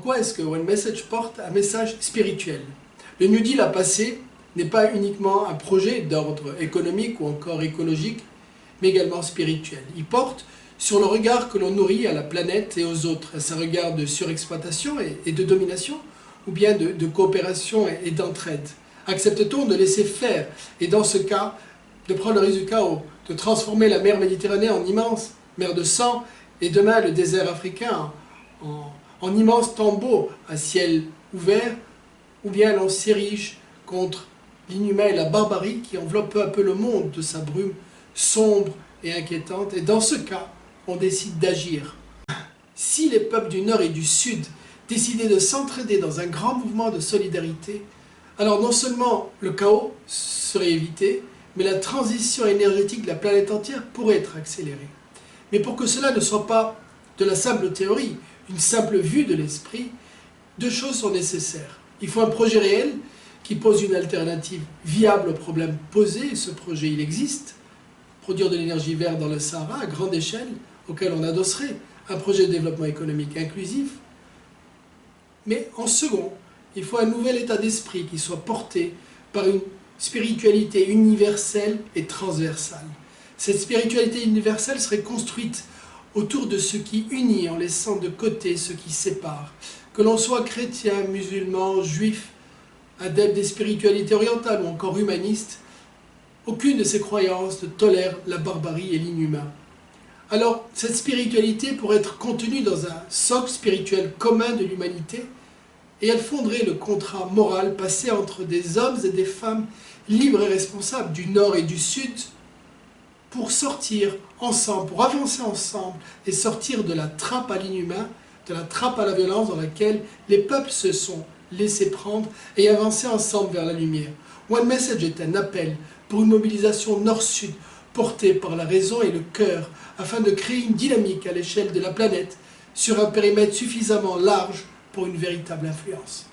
pourquoi est-ce que One Message porte un message spirituel? Le New Deal à passer n'est pas uniquement un projet d'ordre économique ou encore écologique, mais également spirituel. Il porte sur le regard que l'on nourrit à la planète et aux autres. Est-ce un regard de surexploitation et de domination, ou bien de coopération et d'entraide? Accepte-t-on de laisser faire, et dans ce cas, de prendre le risque du chaos, de transformer la mer Méditerranée en immense mer de sang, et demain le désert africain en immense tombeau à ciel ouvert, ou bien l'on s'érige contre l'inhumain et la barbarie qui enveloppe peu à peu le monde de sa brume sombre et inquiétante, et dans ce cas, on décide d'agir. Si les peuples du Nord et du Sud décidaient de s'entraider dans un grand mouvement de solidarité, alors non seulement le chaos serait évité, mais la transition énergétique de la planète entière pourrait être accélérée. Mais pour que cela ne soit pas de la simple théorie, une simple vue de l'esprit, deux choses sont nécessaires. Il faut un projet réel qui pose une alternative viable au problème posé, et ce projet il existe, produire de l'énergie verte dans le Sahara à grande échelle, auquel on adosserait un projet de développement économique inclusif. Mais en second, il faut un nouvel état d'esprit qui soit porté par une spiritualité universelle et transversale. Cette spiritualité universelle serait construite autour de ce qui unit en laissant de côté ce qui sépare. Que l'on soit chrétien, musulman, juif, adepte des spiritualités orientales ou encore humaniste, aucune de ces croyances ne tolère la barbarie et l'inhumain. Alors, cette spiritualité pourrait être contenue dans un socle spirituel commun de l'humanité, et elle fonderait le contrat moral passé entre des hommes et des femmes libres et responsables du Nord et du Sud pour sortir ensemble, pour avancer ensemble et sortir de la trappe à l'inhumain, de la trappe à la violence dans laquelle les peuples se sont laissés prendre et avancer ensemble vers la lumière. One Message est un appel pour une mobilisation Nord-Sud portée par la raison et le cœur afin de créer une dynamique à l'échelle de la planète sur un périmètre suffisamment large pour une véritable influence.